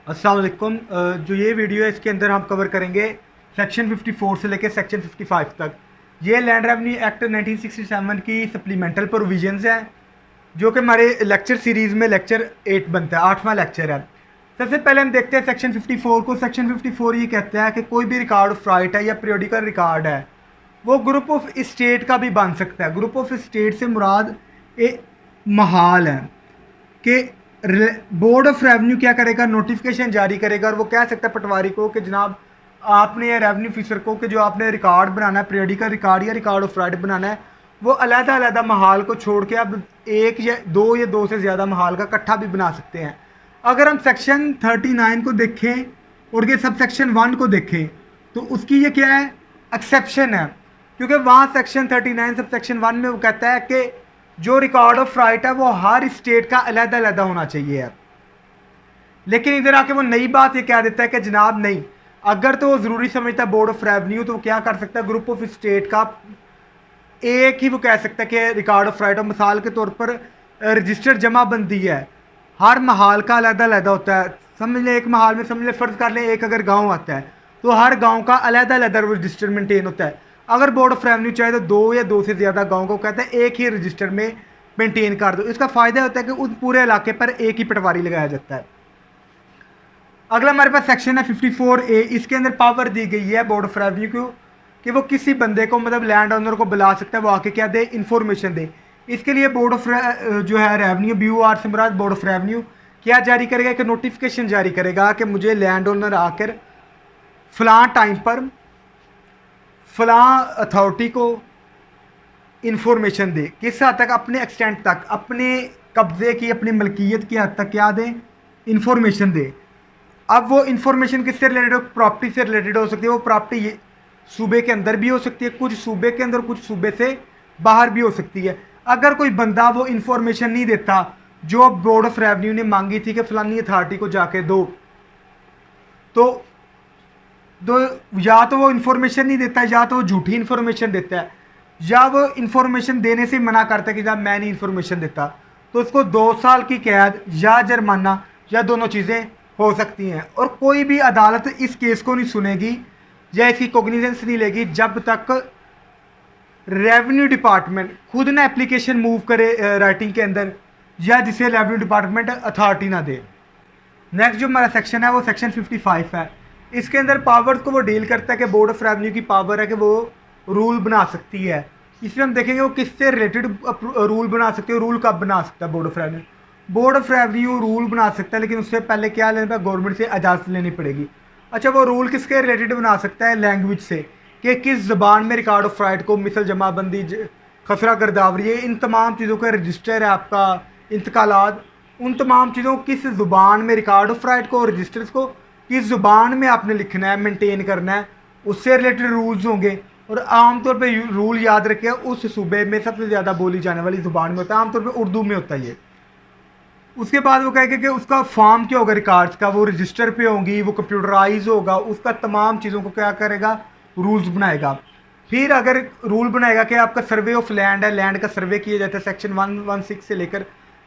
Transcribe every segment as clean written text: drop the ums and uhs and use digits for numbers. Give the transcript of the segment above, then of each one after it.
अस्सलाम वालेकुम। जो ये वीडियो है इसके अंदर हम कवर करेंगे सेक्शन 54 से लेकर सेक्शन 55 तक। ये लैंड रेवेन्यू एक्ट 1967 की सप्लीमेंटल प्रोविजंस हैं जो कि हमारे लेक्चर सीरीज़ में लेक्चर 8 बनता है, 8वां लेक्चर है। सबसे पहले हम देखते हैं सेक्शन 54 को। सेक्शन 54 ये कहता है कि कोई भी रिकॉर्ड ऑफ राइट है या पीरियोडिकल रिकॉर्ड है वो ग्रुप ऑफ स्टेट का भी बन सकता है। ग्रुप ऑफ स्टेट से मुराद एक महाल है कि बोर्ड ऑफ रेवेन्यू क्या करेगा, नोटिफिकेशन जारी करेगा और वो कह सकता है पटवारी को कि जनाब आपने या रेवेन्यू ऑफिसर को कि जो आपने रिकॉर्ड बनाना है, पीरियोडिकल रिकॉर्ड या रिकॉर्ड ऑफ राइट बनाना है, वो अलग-अलग महाल को छोड़ के अब एक या दो से ज़्यादा महाल का इकट्ठा भी बना सकते हैं। अगर हम सेक्शन 39 को देखें और ये सब सेक्शन 1 को देखें तो उसकी ये क्या है, एक्सेप्शन है। क्योंकि वहाँ सेक्शन 39 सब सेक्शन 1 में वो कहता है कि जो रिकॉर्ड ऑफ राइट है वो हर स्टेट का अलग-अलग होना चाहिए। लेकिन इधर आके वो नई बात ये कह देता है कि जनाब नहीं, अगर तो वो ज़रूरी समझता है बोर्ड ऑफ रेवेन्यू तो वो क्या कर सकता है, ग्रुप ऑफ स्टेट का एक ही वो कह सकता है कि रिकॉर्ड ऑफ राइट। और मिसाल के तौर पर रजिस्टर जमाबंदी है, हर महाल का अलग-अलग होता है। समझ लें एक महाल में, समझ लें फ़र्ज़ कर लें एक अगर गाँव आता है तो हर गाँव का अलग-अलग रजिस्टर मेंटेन होता है। अगर बोर्ड ऑफ रेवेन्यू चाहे तो दो या दो से ज़्यादा गाँव को कहता है एक ही रजिस्टर में मेंटेन कर दो। इसका फ़ायदा होता है कि उस पूरे इलाके पर एक ही पटवारी लगाया जाता है। अगला हमारे पास सेक्शन है 54A। इसके अंदर पावर दी गई है बोर्ड ऑफ रेवेन्यू को कि वो किसी बंदे को, मतलब लैंड ओनर को बुला सकता है, वो आके क्या दे, इन्फॉर्मेशन दे। इसके लिए बोर्ड ऑफ जो है रेवेन्यू BOR से मुराद बोर्ड ऑफ रेवेन्यू क्या जारी करेगा, कि नोटिफिकेशन जारी करेगा कि मुझे लैंड ओनर आकर फ़लाँ टाइम पर फ़लाँ अथॉरिटी को इन्फॉर्मेशन दे। किस हद तक, अपने एक्सटेंट तक, अपने कब्ज़े की, अपनी मलकियत की हद तक क्या दें, इन्फॉर्मेशन दे। अब वो इन्फॉर्मेशन किससे रिलेटेड हो, प्रॉपर्टी से रिलेटेड हो सकती है। वो प्रॉपर्टी ये सूबे के अंदर भी हो सकती है, कुछ सूबे के अंदर, कुछ सूबे से बाहर भी हो सकती है। अगर कोई बंदा वो इन्फॉर्मेशन नहीं देता जो बोर्ड ऑफ रेवेन्यू ने मांगी थी कि फलानी अथॉरिटी को जाके दो, तो या तो वो इन्फॉर्मेशन नहीं देता है, या तो वो झूठी इन्फॉर्मेशन देता है, या वो इन्फॉर्मेशन देने से मना करता है कि जब मैं नहीं इन्फॉर्मेशन देता, तो उसको 2 साल की कैद या जुर्माना या दोनों चीज़ें हो सकती हैं। और कोई भी अदालत इस केस को नहीं सुनेगी या इसकी कोग्निजेंस नहीं लेगी जब तक रेवेन्यू डिपार्टमेंट खुद ना एप्लीकेशन मूव करे राइटिंग के अंदर, या जिसे रेवेन्यू डिपार्टमेंट अथॉरिटी ना दे। नेक्स्ट जो हमारा सेक्शन है वो सेक्शन 55 है। इसके अंदर पावर्स को वो डील करता है कि बोर्ड ऑफ रेवेन्यू की पावर है कि वो रूल बना सकती है। इसमें हम देखेंगे वो किससे रिलेटेड रूल बना सकते हो, रूल कब बना सकता है board of revenue. Board of revenue rule बना सकता है, लेकिन उससे पहले क्या लेना है, गवर्नमेंट से इजाज़त लेनी पड़ेगी। अच्छा, वो रूल किसके रिलेटेड बना सकता है, लैंग्वेज से, कि किस ज़बान में रिकॉर्ड ऑफ राइट को, मिसल जमाबंदी, खसरा गिरदावरी, इन तमाम चीज़ों का रजिस्टर है आपका, इंतकालात, उन तमाम चीज़ों को किस ज़ुबान में, रिकॉर्ड ऑफ राइट को, रजिस्टर्स को किस ज़ुबान में आपने लिखना है, मेंटेन करना है, उससे रिलेटेड रूल्स होंगे। और आमतौर पे रूल याद रखें उस सूबे में सबसे ज़्यादा बोली जाने वाली ज़ुबान में होता है, आमतौर पे उर्दू में होता है ये। उसके बाद वो कहेगा कि उसका फॉर्म क्या होगा, रिकॉर्ड्स का, वो रजिस्टर पे होंगी, वो कंप्यूटराइज होगा, उसका तमाम चीज़ों को क्या करेगा, रूल्स बनाएगा। फिर अगर रूल बनाएगा कि आपका सर्वे ऑफ लैंड है, लैंड का सर्वे किया जाता है, सेक्शन 116 से लेकर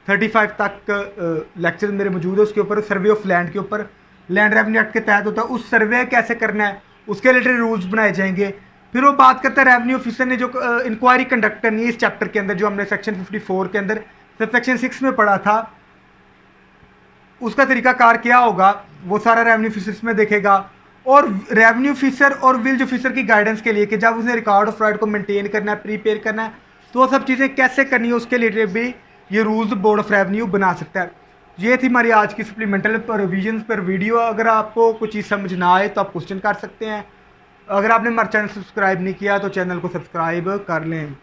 35 तक लेक्चर मेरे मौजूद है उसके ऊपर, सर्वे ऑफ लैंड के ऊपर, लैंड रेवेन्यू एक्ट के तहत होता है। उस सर्वे कैसे करना है उसके रिलेटेड रूल्स बनाए जाएंगे। फिर वो बात करता है रेवेन्यू ऑफिसर ने जो इंक्वायरी कंडक्ट करनी है इस चैप्टर के अंदर, जो हमने सेक्शन 54 के अंदर सेक्शन 6 में पढ़ा था, उसका तरीकाकार क्या होगा वो सारा रेवेन्यू ऑफिसर्स में देखेगा। और रेवेन्यू ऑफिसर और विलेज ऑफिसर की गाइडेंस के लिए कि जब उसने रिकॉर्ड ऑफ राइट को मेंटेन करना है, प्रीपेयर करना है, तो वो सब चीज़ें कैसे करनी है उसके लिए भी ये रूल्स बोर्ड ऑफ रेवेन्यू बना सकता है। ये थी हमारी आज की सप्लीमेंटल प्रोविजंस पर वीडियो। अगर आपको कुछ चीज़ समझ ना आए तो आप क्वेश्चन कर सकते हैं। अगर आपने हमारा चैनल सब्सक्राइब नहीं किया तो चैनल को सब्सक्राइब कर लें।